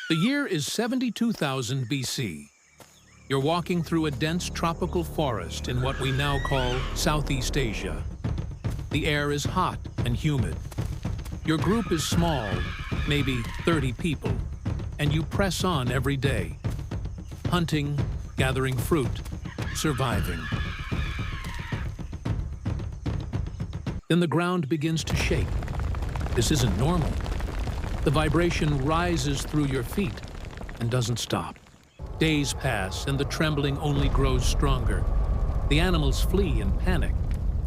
The year is 72,000 BC. You're walking through a dense tropical forest in what we now call Southeast Asia. The air is hot and humid. Your group is small, maybe 30 people, and you press on every day. Hunting, gathering fruit, surviving. Then the ground begins to shake. This isn't normal. The vibration rises through your feet and doesn't stop. Days pass and the trembling only grows stronger. The animals flee in panic,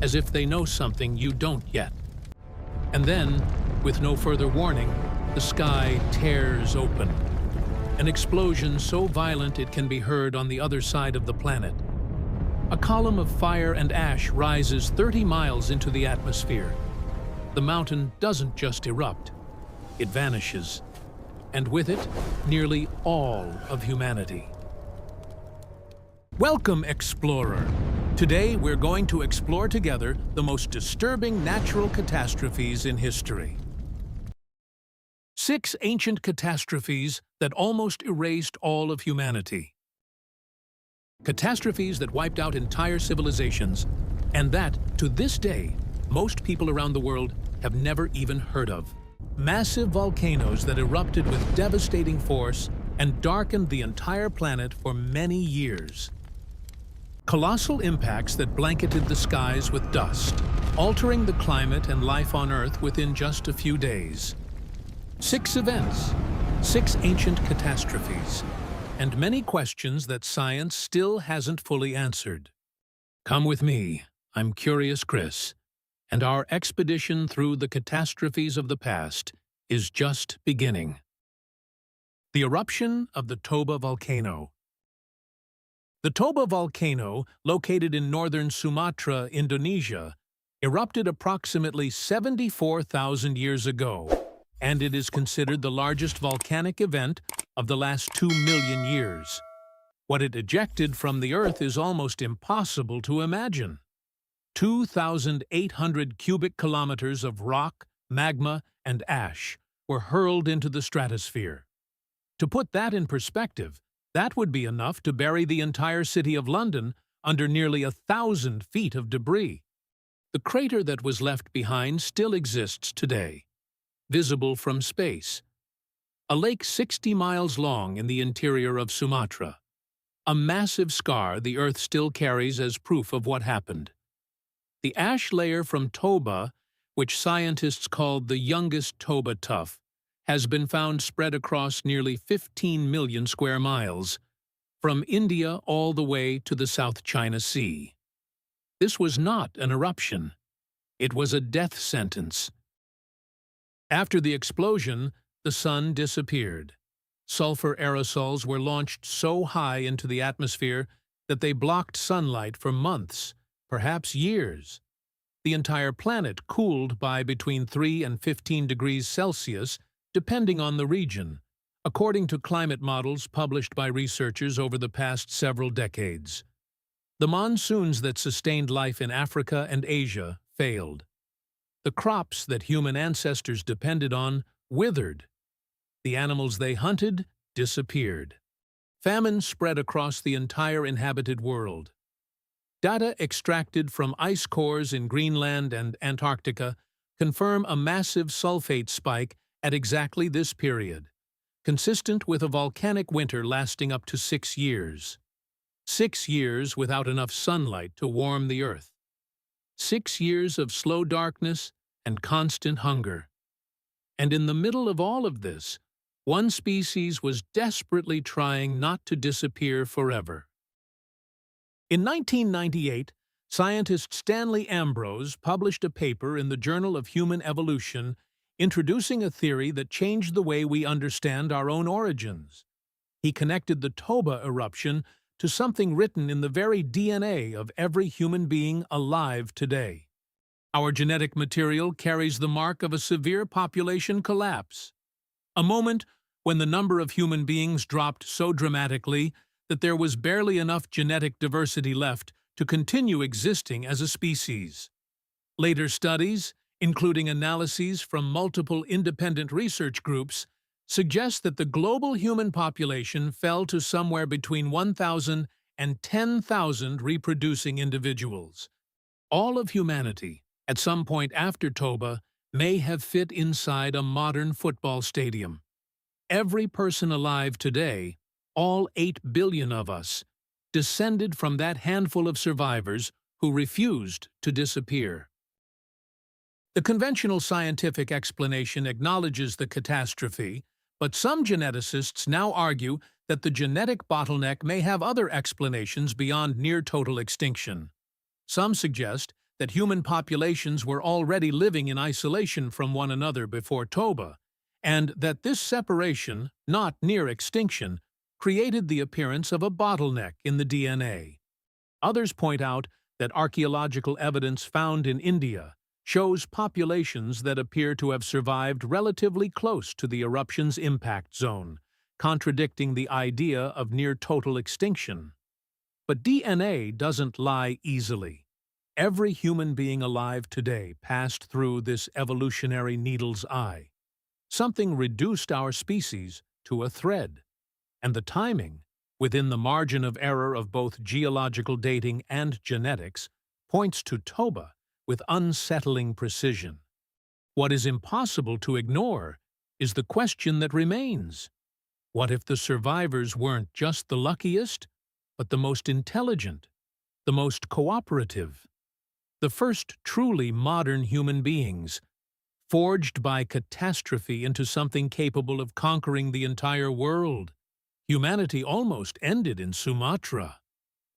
as if they know something you don't yet. And then, with no further warning, the sky tears open. An explosion so violent it can be heard on the other side of the planet. A column of fire and ash rises 30 miles into the atmosphere. The mountain doesn't just erupt, it vanishes. And with it, nearly all of humanity. Welcome, explorer! Today we're going to explore together the most disturbing natural catastrophes in history. 6 ancient catastrophes that almost erased all of humanity. Catastrophes that wiped out entire civilizations, and that, to this day, most people around the world have never even heard of. Massive volcanoes that erupted with devastating force and darkened the entire planet for many years. Colossal impacts that blanketed the skies with dust, altering the climate and life on Earth within just a few days. 6 events, 6 ancient catastrophes, and many questions that science still hasn't fully answered. Come with me, I'm Curious Chris, and our expedition through the catastrophes of the past is just beginning. The eruption of the Toba volcano. The Toba volcano, located in northern Sumatra, Indonesia, erupted approximately 74,000 years ago, and it is considered the largest volcanic event of the last 2 million years. What it ejected from the Earth is almost impossible to imagine. 2,800 cubic kilometers of rock, magma, and ash were hurled into the stratosphere. To put that in perspective, that would be enough to bury the entire city of London under nearly 1,000 feet of debris. The crater that was left behind still exists today, visible from space. A lake 60 miles long in the interior of Sumatra. A massive scar the Earth still carries as proof of what happened. The ash layer from Toba, which scientists called the youngest Toba tuff, has been found spread across nearly 15 million square miles, from India all the way to the South China Sea. This was not an eruption. It was a death sentence. After the explosion, the sun disappeared. Sulfur aerosols were launched so high into the atmosphere that they blocked sunlight for months, perhaps years. The entire planet cooled by between 3 and 15 degrees Celsius, depending on the region, according to climate models published by researchers over the past several decades. The monsoons that sustained life in Africa and Asia failed. The crops that human ancestors depended on withered. The animals they hunted disappeared. Famine spread across the entire inhabited world. Data extracted from ice cores in Greenland and Antarctica confirm a massive sulfate spike at exactly this period, consistent with a volcanic winter lasting up to 6 years. 6 years without enough sunlight to warm the Earth. 6 years of slow darkness and constant hunger. And in the middle of all of this, one species was desperately trying not to disappear forever. In 1998, scientist Stanley Ambrose published a paper in the Journal of Human Evolution introducing a theory that changed the way we understand our own origins. He connected the Toba eruption to something written in the very DNA of every human being alive today. Our genetic material carries the mark of a severe population collapse, a moment when the number of human beings dropped so dramatically that there was barely enough genetic diversity left to continue existing as a species. Later studies, including analyses from multiple independent research groups, suggests that the global human population fell to somewhere between 1,000 and 10,000 reproducing individuals. All of humanity, at some point after Toba, may have fit inside a modern football stadium. Every person alive today, all 8 billion of us, descended from that handful of survivors who refused to disappear. The conventional scientific explanation acknowledges the catastrophe, but some geneticists now argue that the genetic bottleneck may have other explanations beyond near-total extinction. Some suggest that human populations were already living in isolation from one another before Toba, and that this separation, not near extinction, created the appearance of a bottleneck in the DNA. Others point out that archaeological evidence found in India shows populations that appear to have survived relatively close to the eruption's impact zone, contradicting the idea of near-total extinction. But DNA doesn't lie easily. Every human being alive today passed through this evolutionary needle's eye. Something reduced our species to a thread, and the timing, within the margin of error of both geological dating and genetics, points to Toba with unsettling precision. What is impossible to ignore is the question that remains. What if the survivors weren't just the luckiest, but the most intelligent, the most cooperative, the first truly modern human beings, forged by catastrophe into something capable of conquering the entire world? Humanity almost ended in Sumatra,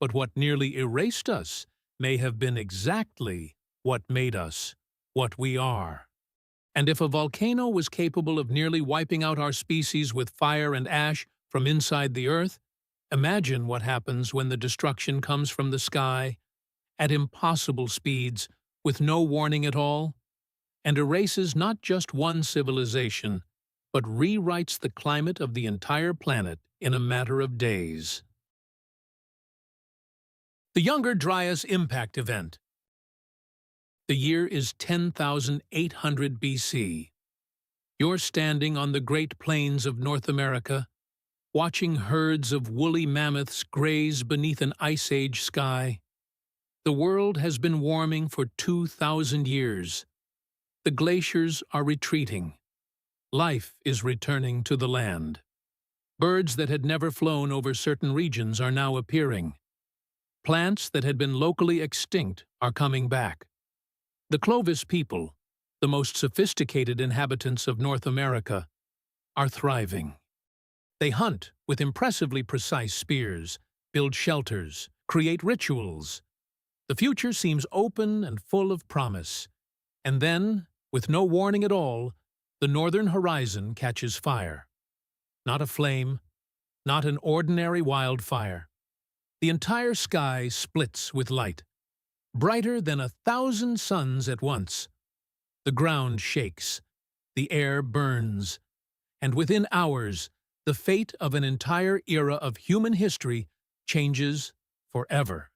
but what nearly erased us may have been exactly what made us what we are. And if a volcano was capable of nearly wiping out our species with fire and ash from inside the earth, imagine what happens when the destruction comes from the sky, at impossible speeds, with no warning at all, and erases not just one civilization, but rewrites the climate of the entire planet in a matter of days. The Younger Dryas Impact Event. The year is 10,800 BC. You're standing on the Great Plains of North America, watching herds of woolly mammoths graze beneath an Ice Age sky. The world has been warming for 2,000 years. The glaciers are retreating. Life is returning to the land. Birds that had never flown over certain regions are now appearing. Plants that had been locally extinct are coming back. The Clovis people, the most sophisticated inhabitants of North America, are thriving. They hunt with impressively precise spears, build shelters, create rituals. The future seems open and full of promise. And then, with no warning at all, the northern horizon catches fire. Not a flame, not an ordinary wildfire. The entire sky splits with light, brighter than 1,000 suns at once. The ground shakes, the air burns, and within hours, the fate of an entire era of human history changes forever.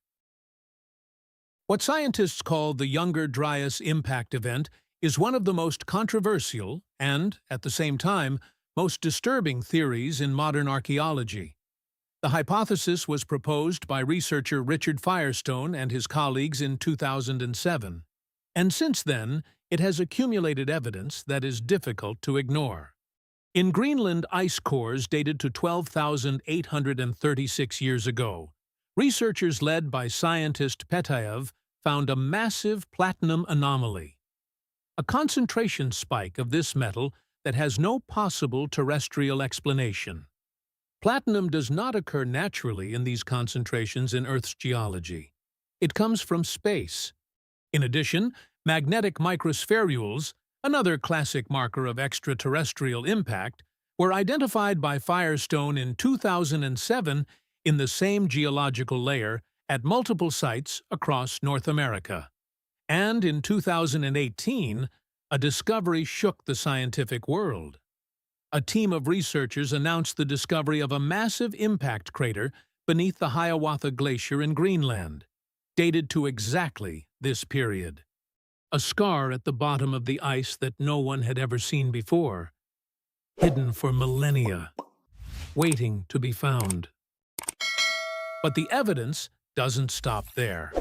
What scientists call the Younger Dryas Impact Event is one of the most controversial and, at the same time, most disturbing theories in modern archaeology. The hypothesis was proposed by researcher Richard Firestone and his colleagues in 2007, and since then it has accumulated evidence that is difficult to ignore. In Greenland ice cores dated to 12,836 years ago, researchers led by scientist Petaev found a massive platinum anomaly, a concentration spike of this metal that has no possible terrestrial explanation. Platinum does not occur naturally in these concentrations in Earth's geology. It comes from space. In addition, magnetic microspherules, another classic marker of extraterrestrial impact, were identified by Firestone in 2007 in the same geological layer at multiple sites across North America. And in 2018, a discovery shook the scientific world. A team of researchers announced the discovery of a massive impact crater beneath the Hiawatha Glacier in Greenland, dated to exactly this period. A scar at the bottom of the ice that no one had ever seen before. hidden for millennia, waiting to be found. But the evidence doesn't stop there.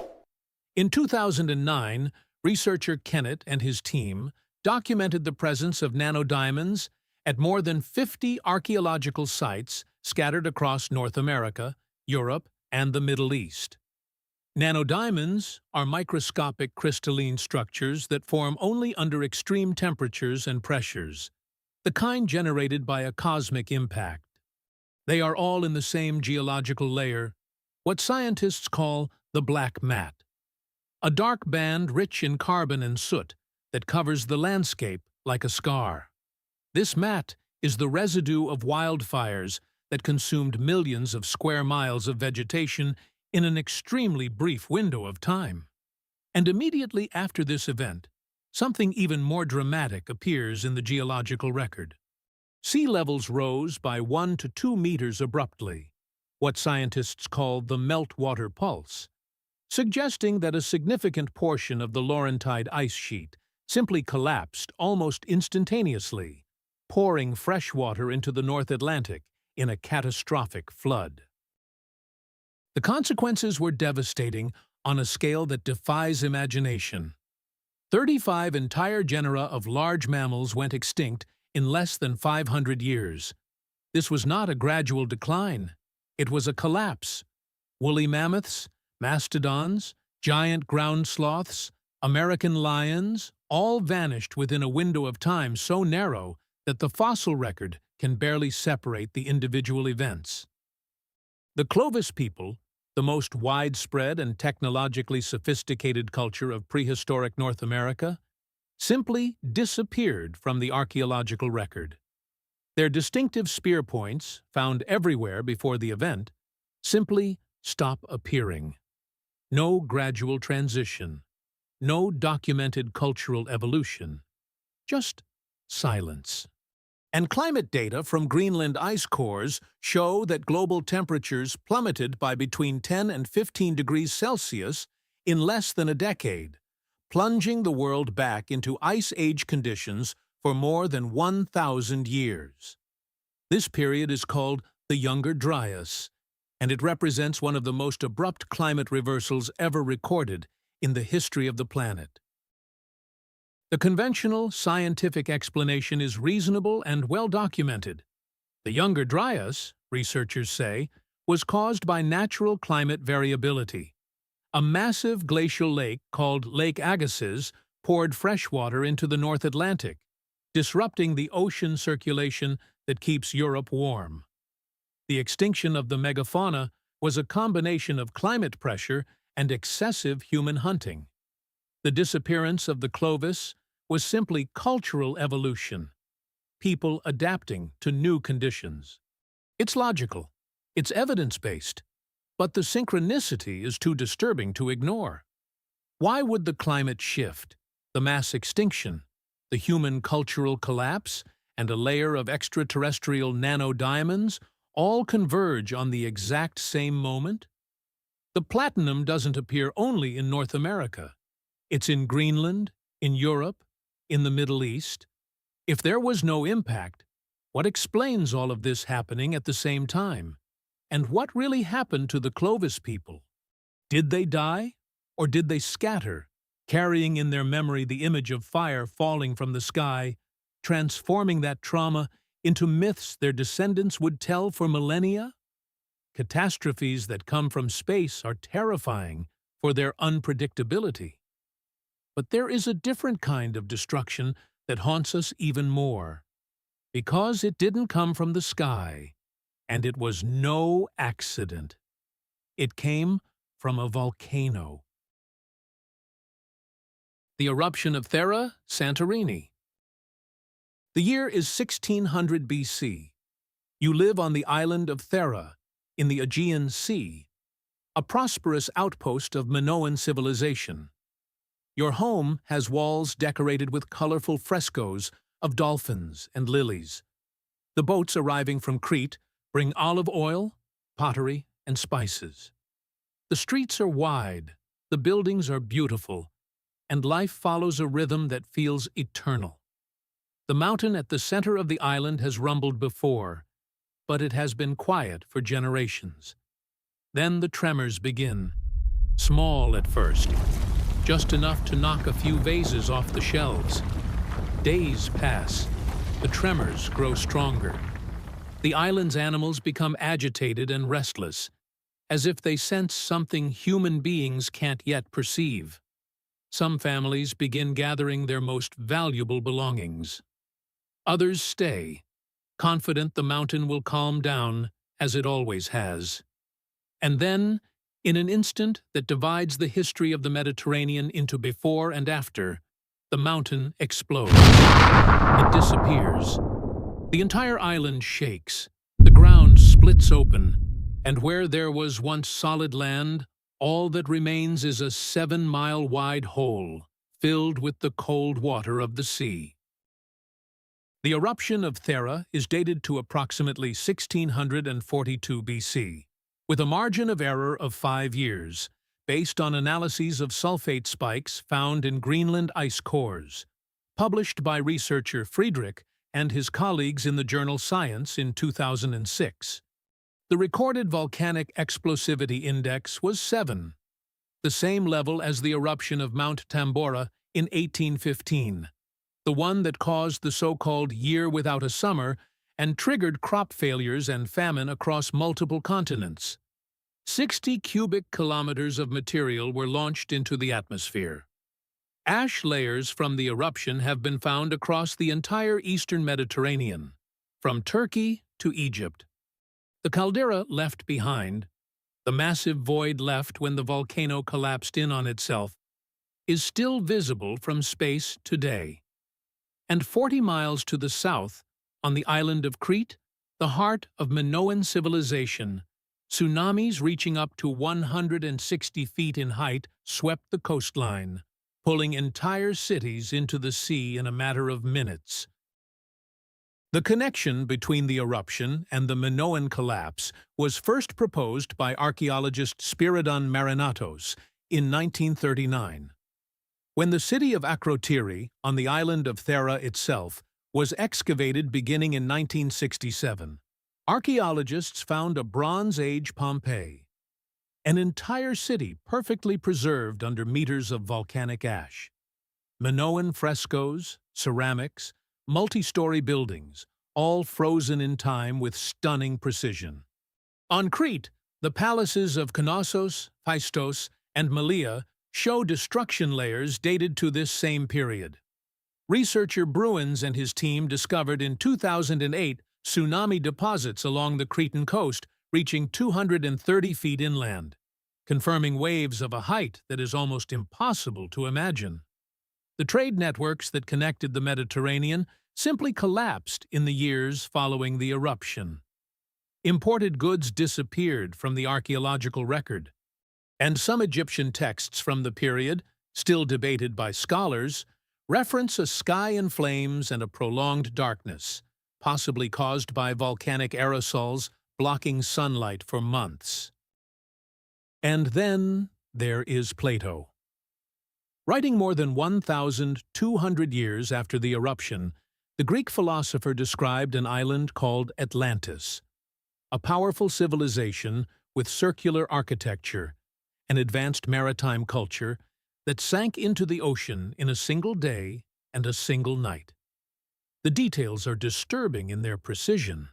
In 2009, researcher Kennett and his team documented the presence of nanodiamonds at more than 50 archaeological sites scattered across North America, Europe, and the Middle East. Nanodiamonds are microscopic crystalline structures that form only under extreme temperatures and pressures, the kind generated by a cosmic impact. They are all in the same geological layer, what scientists call the black mat, a dark band rich in carbon and soot that covers the landscape like a scar. This mat is the residue of wildfires that consumed millions of square miles of vegetation in an extremely brief window of time. And immediately after this event, something even more dramatic appears in the geological record. Sea levels rose by 1 to 2 meters abruptly, what scientists call the meltwater pulse, suggesting that a significant portion of the Laurentide ice sheet simply collapsed almost instantaneously, pouring fresh water into the North Atlantic in a catastrophic flood. The consequences were devastating on a scale that defies imagination. 35 entire genera of large mammals went extinct in less than 500 years. This was not a gradual decline. It was a collapse. Woolly mammoths, mastodons, giant ground sloths, American lions, all vanished within a window of time so narrow that the fossil record can barely separate the individual events. The Clovis people, the most widespread and technologically sophisticated culture of prehistoric North America, simply disappeared from the archaeological record. Their distinctive spear points, found everywhere before the event, simply stop appearing. No gradual transition, no documented cultural evolution, just silence. And climate data from Greenland ice cores show that global temperatures plummeted by between 10 and 15 degrees Celsius in less than a decade, plunging the world back into ice age conditions for more than 1,000 years. This period is called the Younger Dryas, and it represents one of the most abrupt climate reversals ever recorded in the history of the planet. The conventional scientific explanation is reasonable and well documented. The Younger Dryas, researchers say, was caused by natural climate variability. A massive glacial lake called Lake Agassiz poured fresh water into the North Atlantic, disrupting the ocean circulation that keeps Europe warm. The extinction of the megafauna was a combination of climate pressure and excessive human hunting. The disappearance of the Clovis was simply cultural evolution, people adapting to new conditions. It's logical, it's evidence-based, but the synchronicity is too disturbing to ignore. Why would the climate shift, the mass extinction, the human cultural collapse, and a layer of extraterrestrial nanodiamonds all converge on the exact same moment? The platinum doesn't appear only in North America. It's in Greenland, in Europe, in the Middle East. If there was no impact, what explains all of this happening at the same time? And what really happened to the Clovis people? Did they die, or did they scatter, carrying in their memory the image of fire falling from the sky, transforming that trauma into myths their descendants would tell for millennia? Catastrophes that come from space are terrifying for their unpredictability. But there is a different kind of destruction that haunts us even more, because it didn't come from the sky, and it was no accident. It came from a volcano. The eruption of Thera, Santorini. The year is 1600 BC. You live on the island of Thera, in the Aegean Sea, a prosperous outpost of Minoan civilization. Your home has walls decorated with colorful frescoes of dolphins and lilies. The boats arriving from Crete bring olive oil, pottery, and spices. The streets are wide, the buildings are beautiful, and life follows a rhythm that feels eternal. The mountain at the center of the island has rumbled before, but it has been quiet for generations. Then the tremors begin, small at first, just enough to knock a few vases off the shelves. Days pass. The tremors grow stronger. The island's animals become agitated and restless, as if they sense something human beings can't yet perceive. Some families begin gathering their most valuable belongings. Others stay, confident the mountain will calm down, as it always has. And then, in an instant that divides the history of the Mediterranean into before and after, the mountain explodes. It disappears. The entire island shakes. The ground splits open, and where there was once solid land, all that remains is a 7-mile-wide hole, filled with the cold water of the sea. The eruption of Thera is dated to approximately 1642 BC, with a margin of error of 5 years, based on analyses of sulfate spikes found in Greenland ice cores, published by researcher Friedrich and his colleagues in the journal Science in 2006. The recorded volcanic explosivity index was 7, the same level as the eruption of Mount Tambora in 1815, the one that caused the so-called Year Without a Summer and triggered crop failures and famine across multiple continents. 60 cubic kilometers of material were launched into the atmosphere. Ash layers from the eruption have been found across the entire eastern Mediterranean, from Turkey to Egypt. The caldera left behind, the massive void left when the volcano collapsed in on itself, is still visible from space today. And 40 miles to the south, on the island of Crete, the heart of Minoan civilization, tsunamis reaching up to 160 feet in height swept the coastline, pulling entire cities into the sea in a matter of minutes. The connection between the eruption and the Minoan collapse was first proposed by archaeologist Spiridon Marinatos in 1939. When the city of Akrotiri, on the island of Thera itself, was excavated beginning in 1967, archaeologists found a Bronze Age Pompeii, an entire city perfectly preserved under meters of volcanic ash. Minoan frescoes, ceramics, multi-story buildings, all frozen in time with stunning precision. On Crete, the palaces of Knossos, Phaistos, and Melia show destruction layers dated to this same period. Researcher Bruins and his team discovered in 2008 tsunami deposits along the Cretan coast reaching 230 feet inland, confirming waves of a height that is almost impossible to imagine. The trade networks that connected the Mediterranean simply collapsed in the years following the eruption. Imported goods disappeared from the archaeological record, and some Egyptian texts from the period, still debated by scholars, reference a sky in flames and a prolonged darkness, possibly caused by volcanic aerosols blocking sunlight for months. And then there is Plato. Writing more than 1,200 years after the eruption, the Greek philosopher described an island called Atlantis, a powerful civilization with circular architecture, an advanced maritime culture that sank into the ocean in a single day and a single night. The details are disturbing in their precision.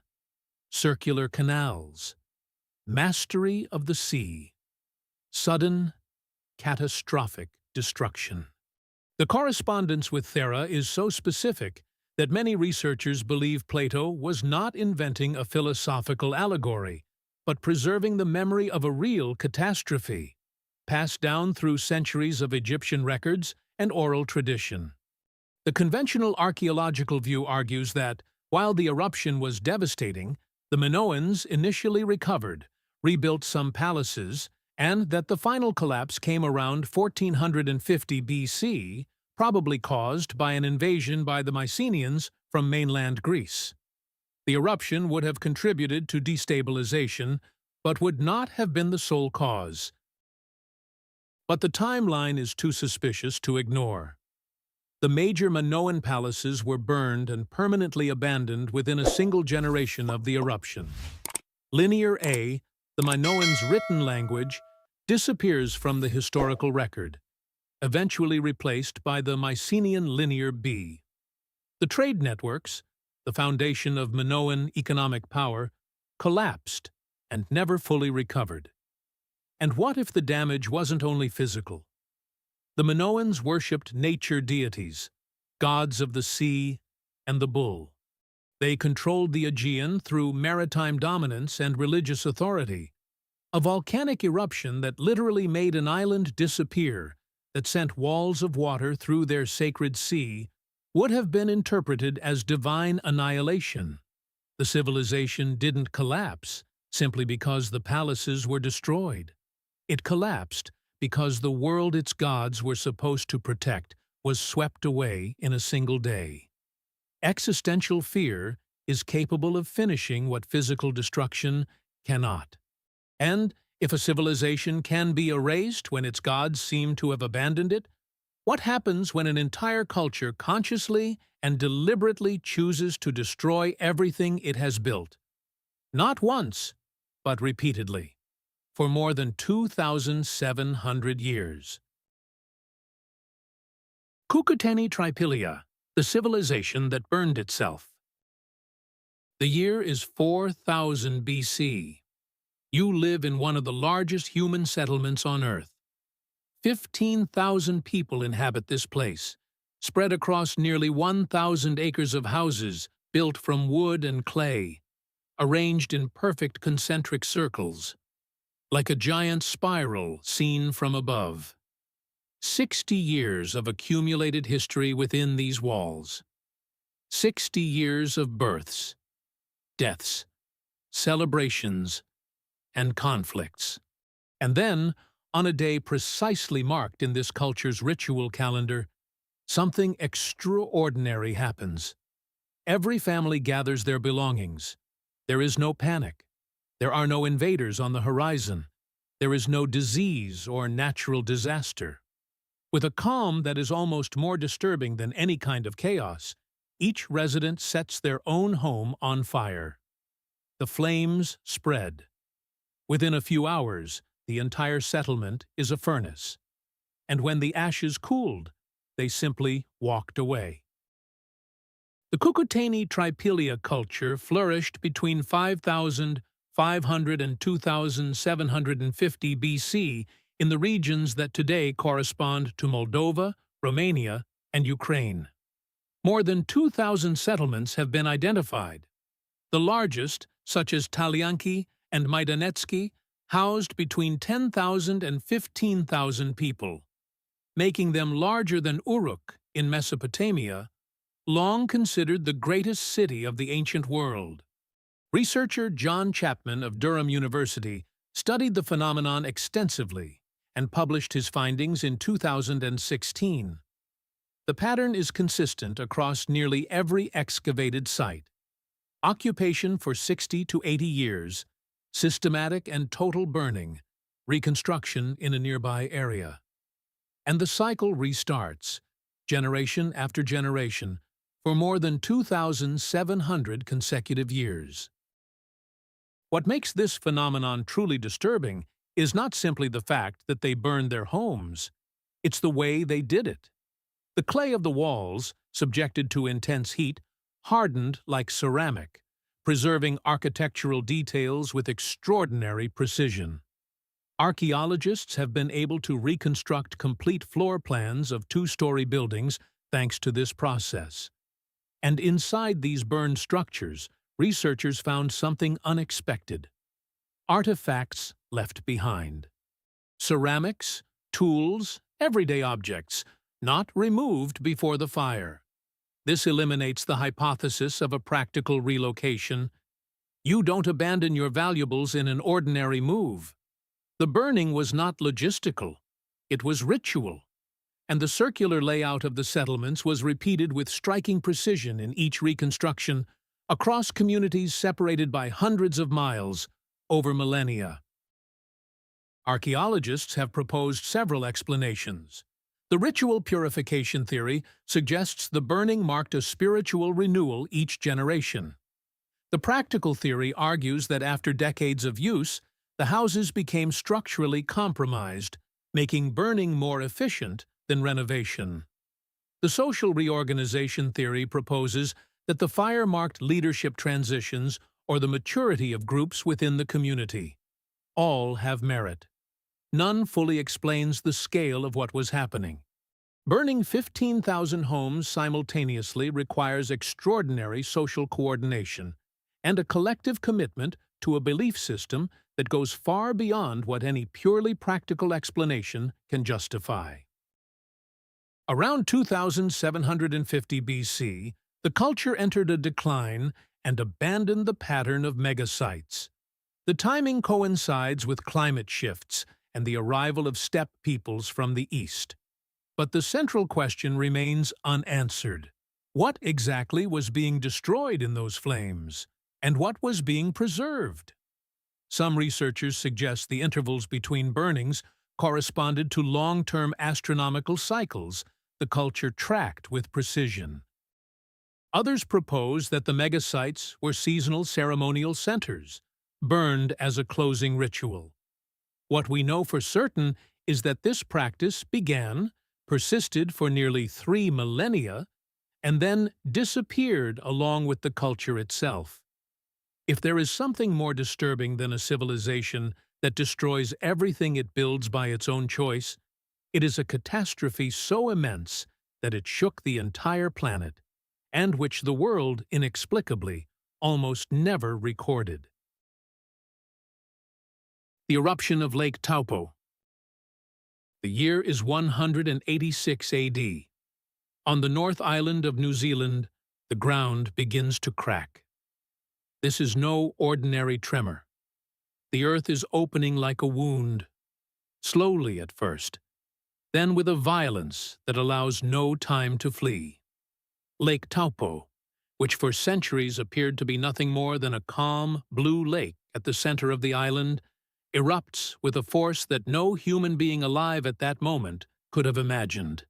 Circular canals, mastery of the sea, sudden, catastrophic destruction. The correspondence with Thera is so specific that many researchers believe Plato was not inventing a philosophical allegory, but preserving the memory of a real catastrophe, passed down through centuries of Egyptian records and oral tradition. The conventional archaeological view argues that, while the eruption was devastating, the Minoans initially recovered, rebuilt some palaces, and that the final collapse came around 1450 BC, probably caused by an invasion by the Mycenaeans from mainland Greece. The eruption would have contributed to destabilization, but would not have been the sole cause. But the timeline is too suspicious to ignore. The major Minoan palaces were burned and permanently abandoned within a single generation of the eruption. Linear A, the Minoans' written language, disappears from the historical record, eventually replaced by the Mycenaean Linear B. The trade networks, the foundation of Minoan economic power, collapsed and never fully recovered. And what if the damage wasn't only physical? The Minoans worshipped nature deities, gods of the sea and the bull. They controlled the Aegean through maritime dominance and religious authority. A volcanic eruption that literally made an island disappear, that sent walls of water through their sacred sea, would have been interpreted as divine annihilation. The civilization didn't collapse simply because the palaces were destroyed. It collapsed because the world its gods were supposed to protect was swept away in a single day. Existential fear is capable of finishing what physical destruction cannot. And if a civilization can be erased when its gods seem to have abandoned it, what happens when an entire culture consciously and deliberately chooses to destroy everything it has built? Not once, but repeatedly, for more than 2,700 years. Cucuteni-Trypillia, the civilization that burned itself. The year is 4000 BC. You live in one of the largest human settlements on Earth. 15,000 people inhabit this place, spread across nearly 1,000 acres of houses built from wood and clay, arranged in perfect concentric circles, like a giant spiral seen from above. 60 years of accumulated history within these walls. 60 years of births, deaths, celebrations, and conflicts. And then, on a day precisely marked in this culture's ritual calendar, something extraordinary happens. Every family gathers their belongings. There is no panic. There are no invaders on the horizon. There is no disease or natural disaster. With a calm that is almost more disturbing than any kind of chaos, each resident sets their own home on fire. The flames spread. Within a few hours, the entire settlement is a furnace. And when the ashes cooled, they simply walked away. The Cucuteni-Trypillia culture flourished between 5,500 and 2,750 BC in the regions that today correspond to Moldova, Romania, and Ukraine. More than 2,000 settlements have been identified. The largest, such as Talianki and Maidanetsky, housed between 10,000 and 15,000 people, making them larger than Uruk in Mesopotamia, long considered the greatest city of the ancient world. Researcher John Chapman of Durham University studied the phenomenon extensively and published his findings in 2016. The pattern is consistent across nearly every excavated site. Occupation for 60 to 80 years, systematic and total burning, reconstruction in a nearby area. And the cycle restarts, generation after generation, for more than 2,700 consecutive years. What makes this phenomenon truly disturbing is not simply the fact that they burned their homes, it's the way they did it. The clay of the walls, subjected to intense heat, hardened like ceramic, preserving architectural details with extraordinary precision. Archaeologists have been able to reconstruct complete floor plans of two-story buildings thanks to this process. And inside these burned structures, researchers found something unexpected: artifacts left behind. Ceramics, tools, everyday objects, not removed before the fire. This eliminates the hypothesis of a practical relocation. You don't abandon your valuables in an ordinary move. The burning was not logistical, it was ritual, and the circular layout of the settlements was repeated with striking precision in each reconstruction across communities separated by hundreds of miles over millennia. Archaeologists have proposed several explanations. The ritual purification theory suggests the burning marked a spiritual renewal each generation. The practical theory argues that after decades of use, the houses became structurally compromised, making burning more efficient than renovation. The social reorganization theory proposes that the fire marked leadership transitions or the maturity of groups within the community. All have merit. None fully explains the scale of what was happening. Burning 15,000 homes simultaneously requires extraordinary social coordination and a collective commitment to a belief system that goes far beyond what any purely practical explanation can justify. Around 2750 BC, the culture entered a decline and abandoned the pattern of megasites. The timing coincides with climate shifts and the arrival of steppe peoples from the east. But the central question remains unanswered. What exactly was being destroyed in those flames, and what was being preserved? Some researchers suggest the intervals between burnings corresponded to long-term astronomical cycles the culture tracked with precision. Others propose that the megasites were seasonal ceremonial centers, burned as a closing ritual. What we know for certain is that this practice began, persisted for nearly 3 millennia, and then disappeared along with the culture itself. If there is something more disturbing than a civilization that destroys everything it builds by its own choice, it is a catastrophe so immense that it shook the entire planet, and which the world, inexplicably, almost never recorded. The eruption of Lake Taupo. The year is 186 AD. On the North Island of New Zealand, the ground begins to crack. This is no ordinary tremor. The earth is opening like a wound, slowly at first, then with a violence that allows no time to flee. Lake Taupo, which for centuries appeared to be nothing more than a calm, blue lake at the center of the island, erupts with a force that no human being alive at that moment could have imagined.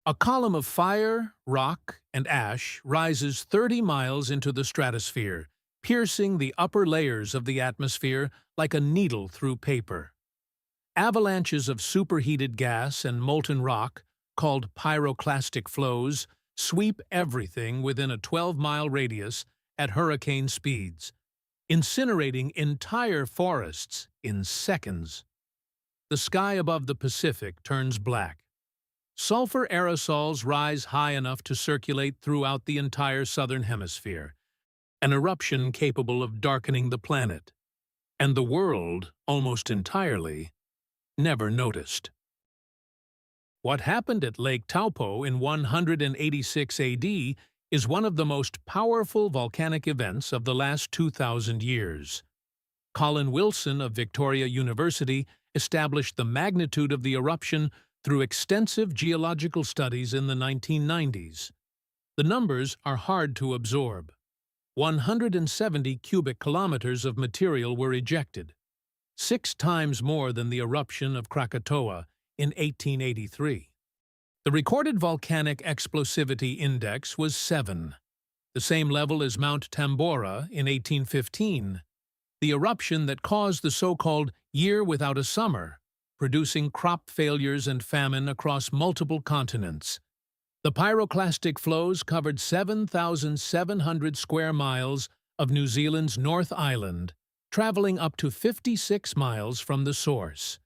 A column of fire, rock, and ash rises 30 miles into the stratosphere, piercing the upper layers of the atmosphere like a needle through paper. Avalanches of superheated gas and molten rock, called pyroclastic flows, sweep everything within a 12-mile radius at hurricane speeds, incinerating entire forests in seconds. The sky above the Pacific turns black. Sulfur aerosols rise high enough to circulate throughout the entire southern hemisphere, an eruption capable of darkening the planet, and the world, almost entirely, never noticed. What happened at Lake Taupo in 186 AD is one of the most powerful volcanic events of the last 2,000 years. Colin Wilson of Victoria University established the magnitude of the eruption through extensive geological studies in the 1990s. The numbers are hard to absorb. 170 cubic kilometers of material were ejected, 6 times more than the eruption of Krakatoa in 1883. The recorded volcanic explosivity index was 7, the same level as Mount Tambora in 1815, the eruption that caused the so-called year without a summer, producing crop failures and famine across multiple continents. The pyroclastic flows covered 7,700 square miles of New Zealand's North Island, traveling up to 56 miles from the source.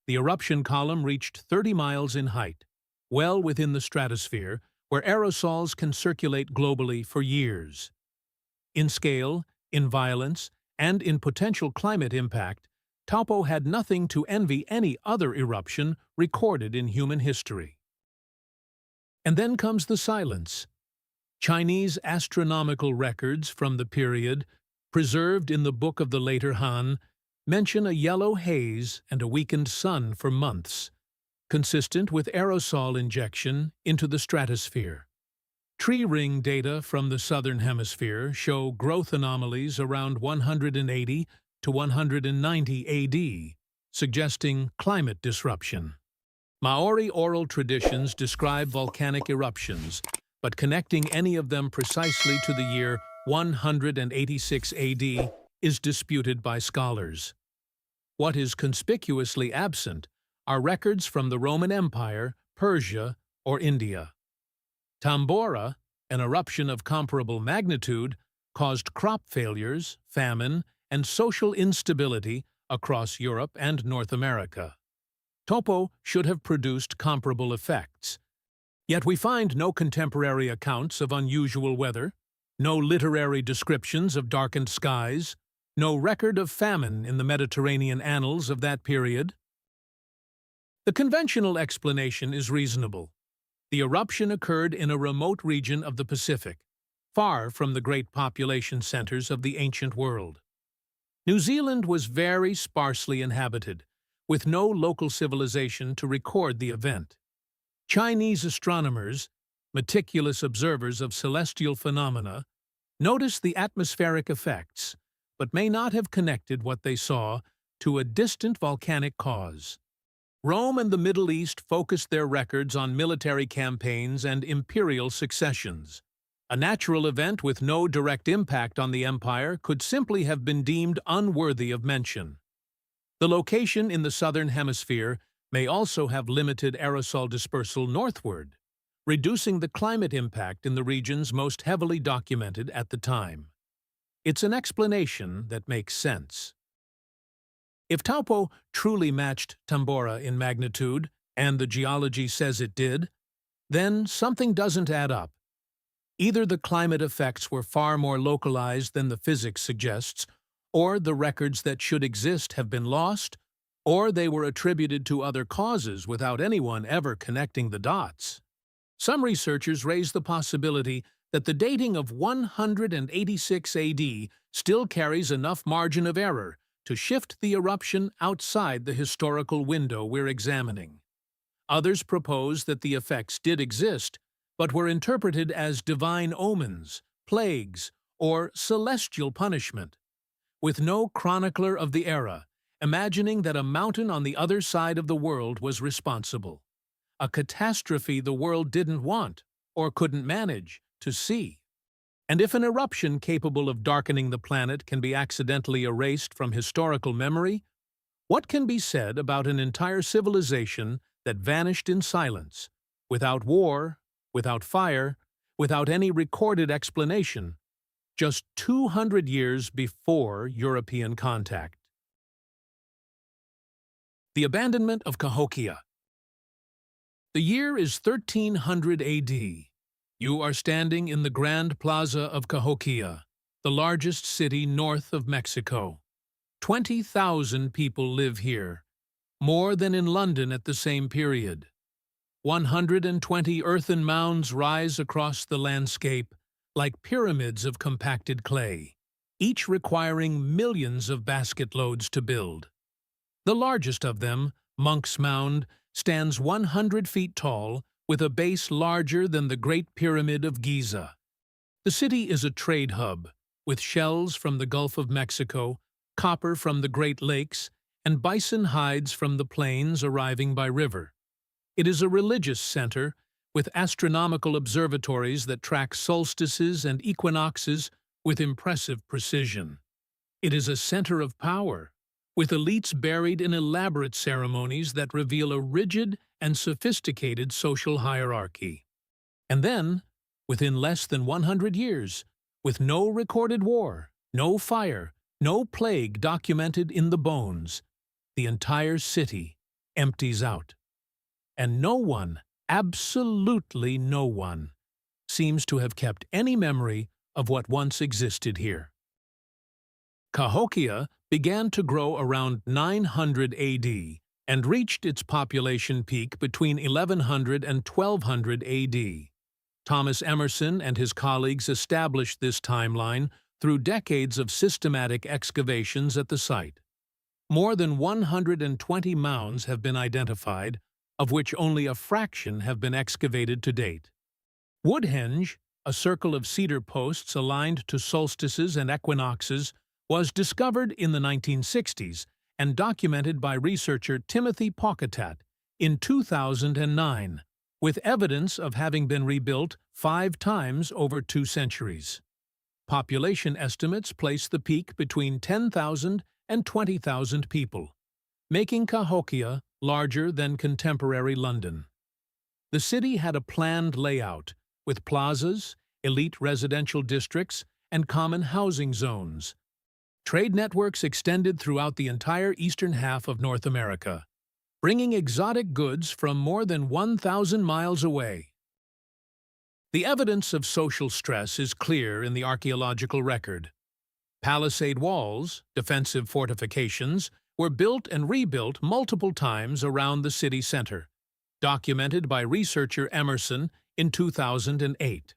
The eruption column reached 30 miles in height, well within the stratosphere, where aerosols can circulate globally for years. In scale, in violence, and in potential climate impact, Taupo had nothing to envy any other eruption recorded in human history. And then comes the silence. Chinese astronomical records from the period, preserved in the Book of the Later Han, mention a yellow haze and a weakened sun for months, consistent with aerosol injection into the stratosphere. Tree ring data from the southern hemisphere show growth anomalies around 180 to 190 AD, suggesting climate disruption. Maori oral traditions describe volcanic eruptions, but connecting any of them precisely to the year 186 AD is disputed by scholars. What is conspicuously absent are records from the Roman Empire, Persia, or India. Tambora, an eruption of comparable magnitude, caused crop failures, famine, and social instability across Europe and North America. Taupo should have produced comparable effects. Yet we find no contemporary accounts of unusual weather, no literary descriptions of darkened skies, no record of famine in the Mediterranean annals of that period. The conventional explanation is reasonable. The eruption occurred in a remote region of the Pacific, far from the great population centers of the ancient world. New Zealand was very sparsely inhabited, with no local civilization to record the event. Chinese astronomers, meticulous observers of celestial phenomena, noticed the atmospheric effects, but may not have connected what they saw to a distant volcanic cause. Rome and the Middle East focused their records on military campaigns and imperial successions. A natural event with no direct impact on the empire could simply have been deemed unworthy of mention. The location in the southern hemisphere may also have limited aerosol dispersal northward, reducing the climate impact in the regions most heavily documented at the time. It's an explanation that makes sense. If Taupo truly matched Tambora in magnitude, and the geology says it did, then something doesn't add up. Either the climate effects were far more localized than the physics suggests, or the records that should exist have been lost, or they were attributed to other causes without anyone ever connecting the dots. Some researchers raise the possibility that the dating of 186 AD still carries enough margin of error to shift the eruption outside the historical window we're examining. Others propose that the effects did exist, but were interpreted as divine omens, plagues, or celestial punishment. With no chronicler of the era, imagining that a mountain on the other side of the world was responsible. A catastrophe the world didn't want, or couldn't manage, to see. And if an eruption capable of darkening the planet can be accidentally erased from historical memory, what can be said about an entire civilization that vanished in silence, without war, without fire, without any recorded explanation, just 200 years before European contact? The abandonment of Cahokia. The year is 1300 AD. You are standing in the Grand Plaza of Cahokia, the largest city north of Mexico. 20,000 people live here, more than in London at the same period. 120 earthen mounds rise across the landscape like pyramids of compacted clay, each requiring millions of basket loads to build. The largest of them, Monk's Mound, stands 100 feet tall, with a base larger than the Great Pyramid of Giza. The city is a trade hub, with shells from the Gulf of Mexico, copper from the Great Lakes, and bison hides from the plains arriving by river. It is a religious center, with astronomical observatories that track solstices and equinoxes with impressive precision. It is a center of power, with elites buried in elaborate ceremonies that reveal a rigid and sophisticated social hierarchy. And then, within less than 100 years, with no recorded war, no fire, no plague documented in the bones, the entire city empties out. And no one, absolutely no one, seems to have kept any memory of what once existed here. Cahokia began to grow around 900 AD and reached its population peak between 1100 and 1200 AD. Thomas Emerson and his colleagues established this timeline through decades of systematic excavations at the site. More than 120 mounds have been identified, of which only a fraction have been excavated to date. Woodhenge, a circle of cedar posts aligned to solstices and equinoxes, was discovered in the 1960s and documented by researcher Timothy Paucatat in 2009, with evidence of having been rebuilt 5 times over 2 centuries. Population estimates place the peak between 10,000 and 20,000 people, making Cahokia larger than contemporary London. The city had a planned layout, with plazas, elite residential districts, and common housing zones. Trade networks extended throughout the entire eastern half of North America, bringing exotic goods from more than 1,000 miles away. The evidence of social stress is clear in the archaeological record. Palisade walls, defensive fortifications, were built and rebuilt multiple times around the city center, documented by researcher Emerson in 2008.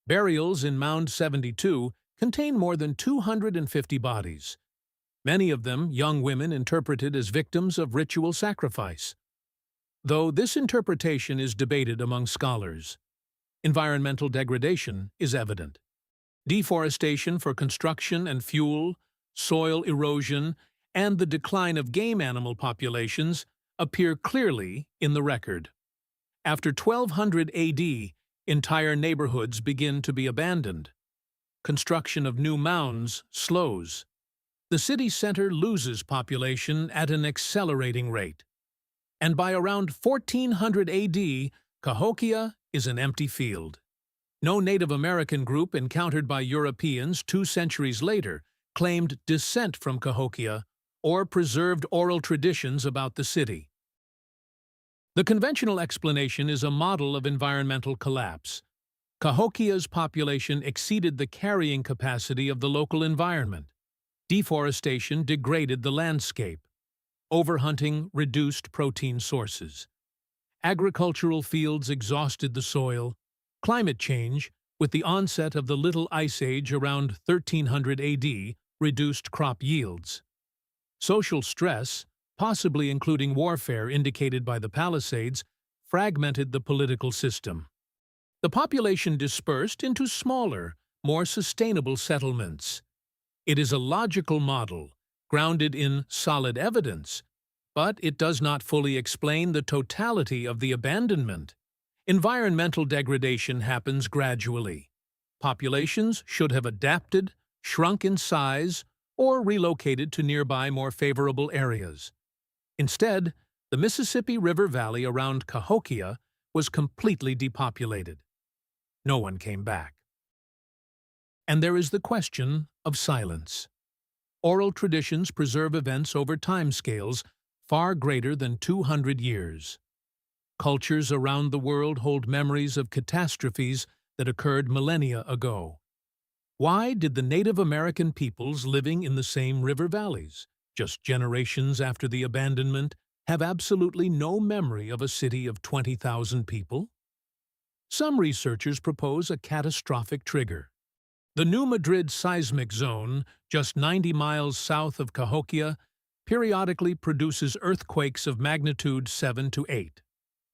Burials in Mound 72 contain more than 250 bodies, many of them young women interpreted as victims of ritual sacrifice. Though this interpretation is debated among scholars, environmental degradation is evident. Deforestation for construction and fuel, soil erosion, and the decline of game animal populations appear clearly in the record. After 1200 AD, entire neighborhoods begin to be abandoned. Construction of new mounds slows. The city center loses population at an accelerating rate. And by around 1400 AD, Cahokia is an empty field. No Native American group encountered by Europeans 2 centuries later claimed descent from Cahokia or preserved oral traditions about the city. The conventional explanation is a model of environmental collapse. Cahokia's population exceeded the carrying capacity of the local environment. Deforestation degraded the landscape. Overhunting reduced protein sources. Agricultural fields exhausted the soil. Climate change, with the onset of the Little Ice Age around 1300 AD, reduced crop yields. Social stress, possibly including warfare indicated by the Palisades, fragmented the political system. The population dispersed into smaller, more sustainable settlements. It is a logical model, grounded in solid evidence, but it does not fully explain the totality of the abandonment. Environmental degradation happens gradually. Populations should have adapted, shrunk in size, or relocated to nearby more favorable areas. Instead, the Mississippi River Valley around Cahokia was completely depopulated. No one came back. And there is the question of silence. Oral traditions preserve events over timescales far greater than 200 years. Cultures around the world hold memories of catastrophes that occurred millennia ago. Why did the Native American peoples living in the same river valleys, just generations after the abandonment, have absolutely no memory of a city of 20,000 people? Some researchers propose a catastrophic trigger. The New Madrid seismic zone, just 90 miles south of Cahokia, periodically produces earthquakes of magnitude 7 to 8.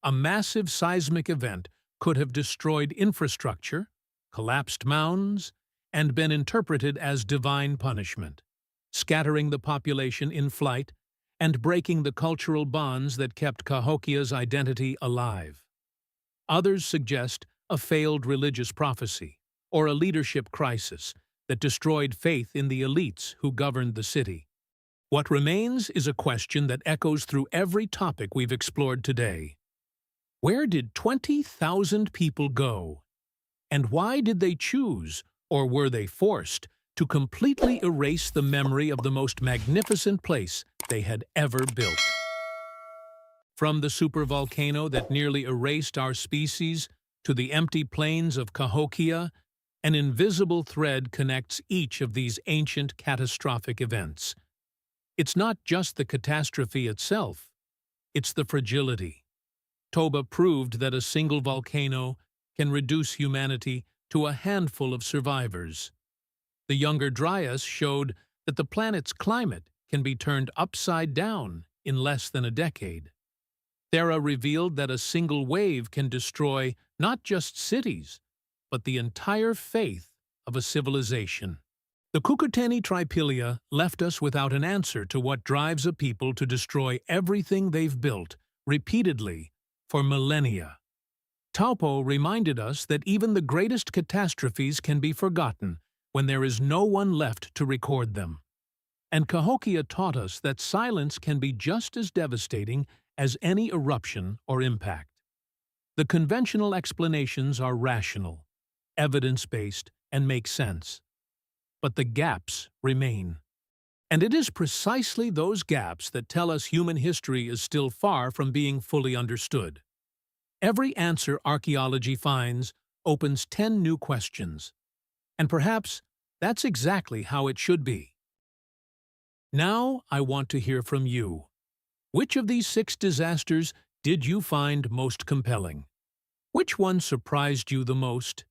A massive seismic event could have destroyed infrastructure, collapsed mounds, and been interpreted as divine punishment, scattering the population in flight and breaking the cultural bonds that kept Cahokia's identity alive. Others suggest a failed religious prophecy or a leadership crisis that destroyed faith in the elites who governed the city. What remains is a question that echoes through every topic we've explored today. Where did 20,000 people go? And why did they choose, or were they forced, to completely erase the memory of the most magnificent place they had ever built? From the supervolcano that nearly erased our species to the empty plains of Cahokia, an invisible thread connects each of these ancient catastrophic events. It's not just the catastrophe itself, it's the fragility. Toba proved that a single volcano can reduce humanity to a handful of survivors. The younger Dryas showed that the planet's climate can be turned upside down in less than a decade. Thera revealed that a single wave can destroy not just cities, but the entire faith of a civilization. The Cucuteni-Trypillia left us without an answer to what drives a people to destroy everything they've built repeatedly, for millennia. Taupo reminded us that even the greatest catastrophes can be forgotten when there is no one left to record them. And Cahokia taught us that silence can be just as devastating as any eruption or impact. The conventional explanations are rational, evidence-based, and make sense. But the gaps remain. And it is precisely those gaps that tell us human history is still far from being fully understood. Every answer archaeology finds opens 10 new questions. And perhaps that's exactly how it should be. Now I want to hear from you. Which of these 6 disasters did you find most compelling? Which one surprised you the most?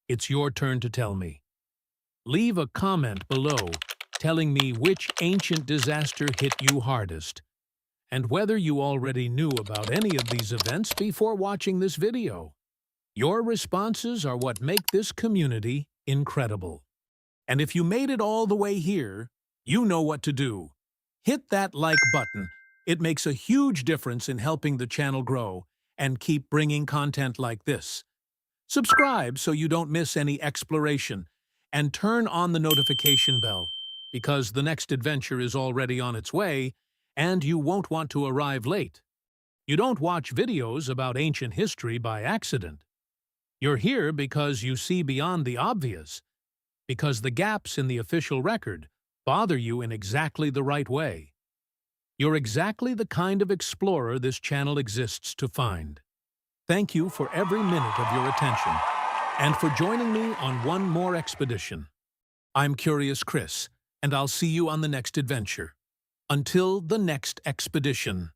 It's your turn to tell me. Leave a comment below telling me which ancient disaster hit you hardest, and whether you already knew about any of these events before watching this video. Your responses are what make this community incredible. And if you made it all the way here, you know what to do. Hit that like button. It makes a huge difference in helping the channel grow and keep bringing content like this. Subscribe so you don't miss any exploration, and turn on the notification bell, because the next adventure is already on its way, and you won't want to arrive late. You don't watch videos about ancient history by accident. You're here because you see beyond the obvious, because the gaps in the official record bother you in exactly the right way. You're exactly the kind of explorer this channel exists to find. Thank you for every minute of your attention, and for joining me on one more expedition. I'm Curious Chris, and I'll see you on the next adventure. Until the next expedition.